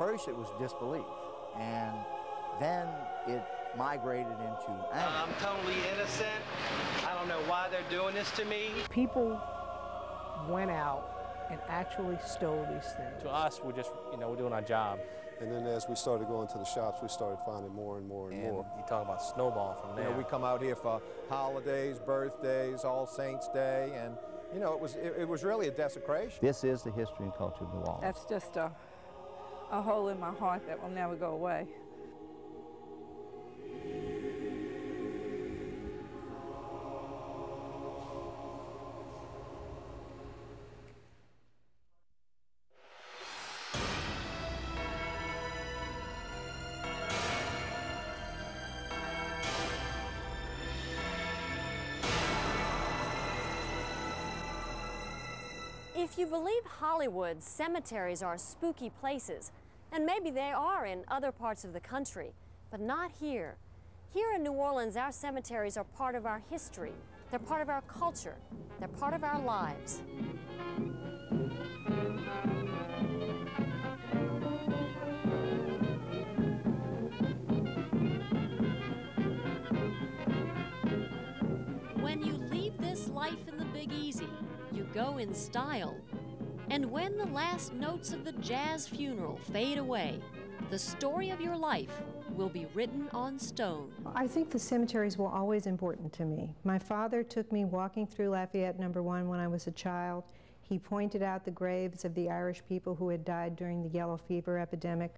first it was disbelief, and then it migrated into anger. I'm totally innocent. I don't know why they're doing this to me. People went out and actually stole these things. To us, we're just, we're doing our job. And then as we started going to the shops, we started finding more and more and more. You talk about snowball from there. We come out here for holidays, birthdays, All Saints Day, and it was really a desecration. This is the history and culture of New Orleans. That's just a hole in my heart that will never go away. If you believe Hollywood, cemeteries are spooky places, and maybe they are in other parts of the country, but not here. Here in New Orleans, our cemeteries are part of our history. They're part of our culture. They're part of our lives. When you leave this life in the Big Easy, you go in style. And when the last notes of the jazz funeral fade away, the story of your life will be written on stone. I think the cemeteries were always important to me. My father took me walking through Lafayette No. 1 when I was a child. He pointed out the graves of the Irish people who had died during the yellow fever epidemic.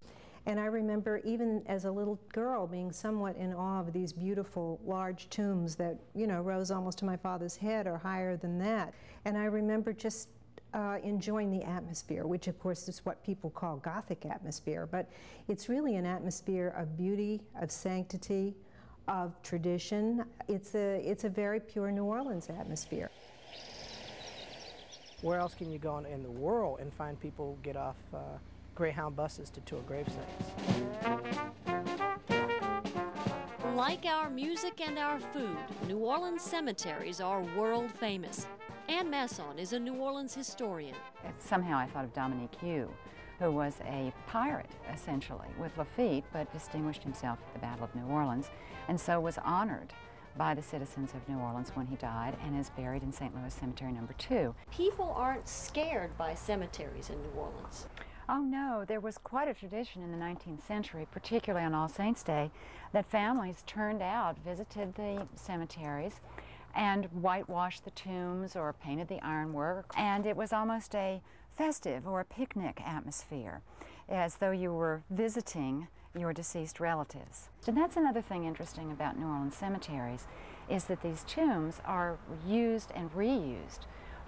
And I remember even as a little girl being somewhat in awe of these beautiful large tombs that, rose almost to my father's head or higher than that. And I remember just enjoying the atmosphere, which of course is what people call Gothic atmosphere, but it's really an atmosphere of beauty, of sanctity, of tradition. It's a very pure New Orleans atmosphere. Where else can you go in the world and find people get off Greyhound buses to tour gravesites? Like our music and our food, New Orleans cemeteries are world famous. Anne Masson is a New Orleans historian. Somehow I thought of Dominique Hugh, who was a pirate, essentially, with Lafitte, but distinguished himself at the Battle of New Orleans, and so was honored by the citizens of New Orleans when he died, and is buried in St. Louis Cemetery No. 2. People aren't scared by cemeteries in New Orleans. Oh no, there was quite a tradition in the 19th century, particularly on All Saints' Day, that families turned out, visited the cemeteries, and whitewashed the tombs or painted the ironwork. And it was almost a festive or a picnic atmosphere, as though you were visiting your deceased relatives. And that's another thing interesting about New Orleans cemeteries, is that these tombs are used and reused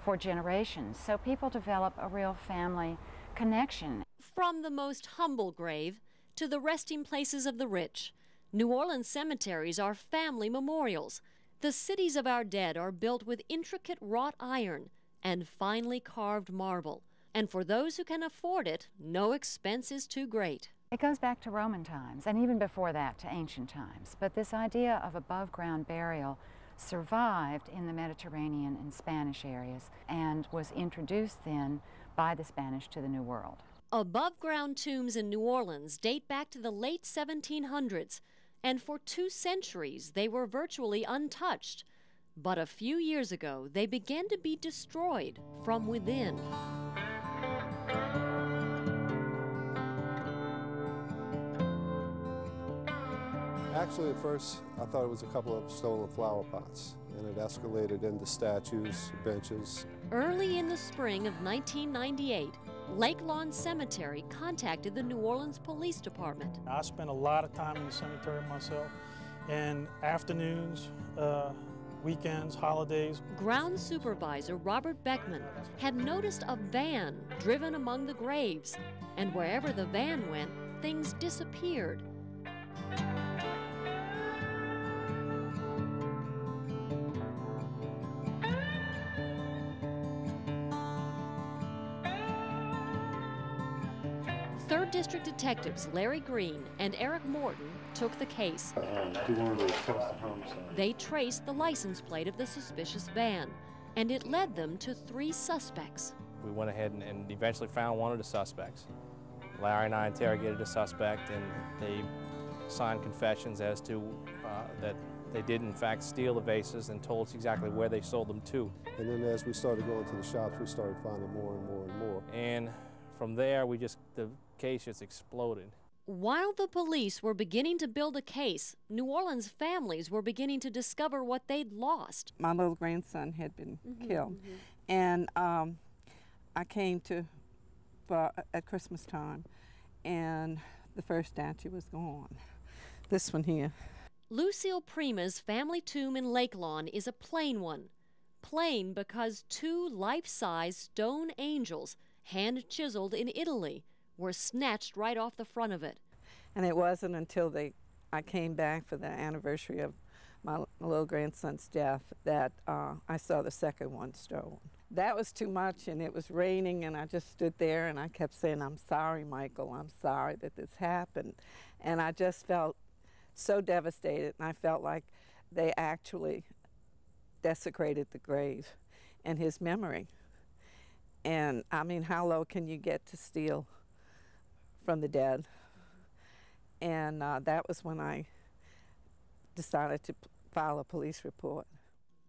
for generations. So people develop a real family connection. From the most humble grave to the resting places of the rich, New Orleans cemeteries are family memorials. The cities of our dead are built with intricate wrought iron and finely carved marble. And for those who can afford it, no expense is too great. It goes back to Roman times, and even before that to ancient times. But this idea of above-ground burial survived in the Mediterranean and Spanish areas and was introduced then by the Spanish to the New World. Above-ground tombs in New Orleans date back to the late 1700s. And for 2 centuries, they were virtually untouched. But a few years ago, they began to be destroyed from within. Actually, at first, I thought it was a couple of stolen flower pots, and it escalated into statues, benches. Early in the spring of 1998, Lake Lawn Cemetery contacted the New Orleans Police Department. I spent a lot of time in the cemetery myself, and afternoons, weekends, holidays. Ground Supervisor Robert Beckman had noticed a van driven among the graves, and wherever the van went, things disappeared. Third District Detectives Larry Green and Eric Morton took the case. They traced the license plate of the suspicious van, and it led them to 3 suspects. We went ahead and eventually found one of the suspects. Larry and I interrogated the suspect, and they signed confessions as to that they did in fact steal the vases and told us exactly where they sold them to. And then as we started going to the shops, we started finding more and more and more. And from there, the case just exploded. While the police were beginning to build a case, New Orleans families were beginning to discover what they'd lost. My little grandson had been killed, and I came at Christmas time, and the first statue was gone. This one here. Lucille Prima's family tomb in Lake Lawn is a plain one. Plain because 2 life-size stone angels, hand-chiseled in Italy, were snatched right off the front of it. And it wasn't until I came back for the anniversary of my little grandson's death that I saw the second one stolen. That was too much, and it was raining, and I just stood there and I kept saying, "I'm sorry, Michael, I'm sorry that this happened." And I just felt so devastated, and I felt like they actually desecrated the grave and his memory. And I mean, how low can you get to steal from the dead? And that was when I decided to file a police report.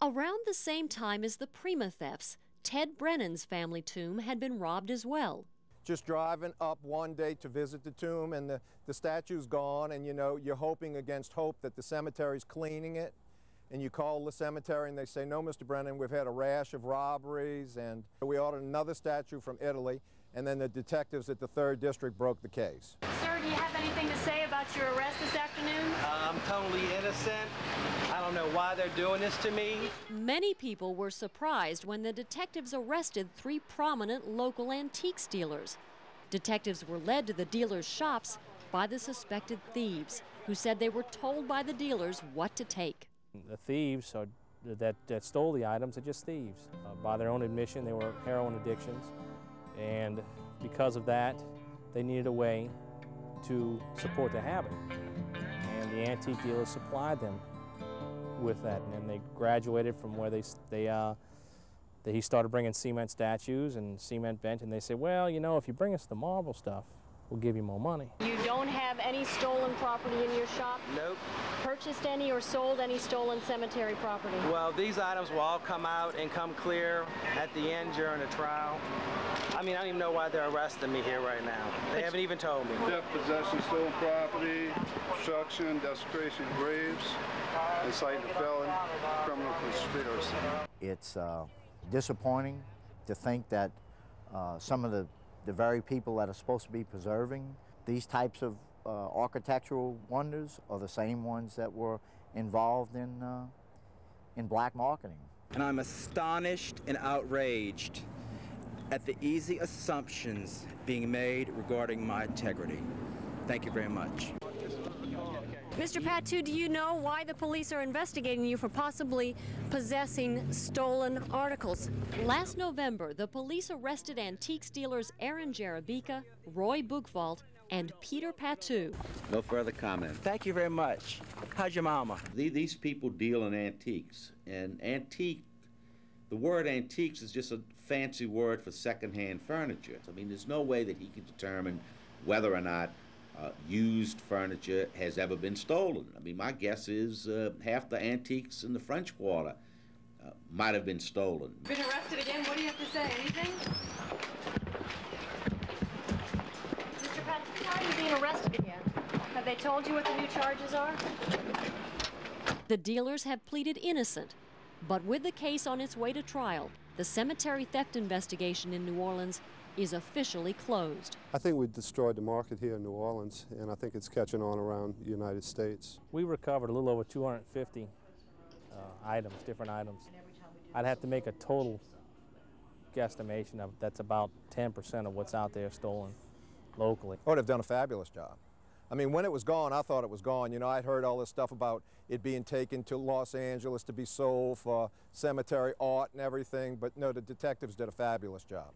Around the same time as the Prima thefts, Ted Brennan's family tomb had been robbed as well. Just driving up one day to visit the tomb, and the statue's gone, and you know, you're hoping against hope that the cemetery's cleaning it. And you call the cemetery and they say, "No, Mr. Brennan, we've had a rash of robberies," and we ordered another statue from Italy, and then the detectives at the 3rd District broke the case. Sir, do you have anything to say about your arrest this afternoon? I'm totally innocent. I don't know why they're doing this to me. Many people were surprised when the detectives arrested 3 prominent local antiques dealers. Detectives were led to the dealers' shops by the suspected thieves, who said they were told by the dealers what to take. The thieves that stole the items are just thieves. By their own admission, they were heroin addictions, and because of that, they needed a way to support the habit. And the antique dealers supplied them with that, and then they graduated from where he started bringing cement statues and cement bench, and they said, "Well, you know, if you bring us the marble stuff, we'll give you more money." You don't have any stolen property in your shop? Nope. Purchased any or sold any stolen cemetery property? Well, these items will all come out and come clear at the end during the trial. I mean, I don't even know why they're arresting me here right now. They haven't even told me. Theft, possession, stolen property, obstruction, desecration of graves, inciting a felon, criminal conspiracy. It's disappointing to think that some of the very people that are supposed to be preserving these types of architectural wonders are the same ones that were involved in black marketing. And I'm astonished and outraged at the easy assumptions being made regarding my integrity. Thank you very much. Mr. Patu, do you know why the police are investigating you for possibly possessing stolen articles? Last November, the police arrested antiques dealers Aaron Jarabica, Roy Bugvalt, and Peter Patu. No further comment. Thank you very much. How's your mama? These people deal in antiques, and the word antiques is just a fancy word for secondhand furniture. I mean, there's no way that he can determine whether or not used furniture has ever been stolen. I mean, my guess is half the antiques in the French Quarter might have been stolen. Been arrested again? What do you have to say? Anything? Mr. Patu, how are you being arrested again? Have they told you what the new charges are? The dealers have pleaded innocent, but with the case on its way to trial, the cemetery theft investigation in New Orleans is officially closed. I think we destroyed the market here in New Orleans, and I think it's catching on around the United States. We recovered a little over 250 items, different items. I'd have to make a total guesstimation of that's about 10% of what's out there stolen locally. Oh, they've done a fabulous job. I mean, when it was gone, I thought it was gone. You know, I'd heard all this stuff about it being taken to Los Angeles to be sold for cemetery art and everything, but no, the detectives did a fabulous job.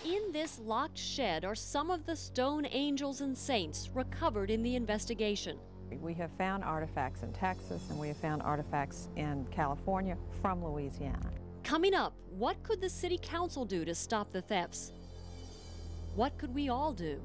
In this locked shed are some of the stone angels and saints recovered in the investigation. We have found artifacts in Texas and we have found artifacts in California from Louisiana. Coming up, what could the city council do to stop the thefts? What could we all do?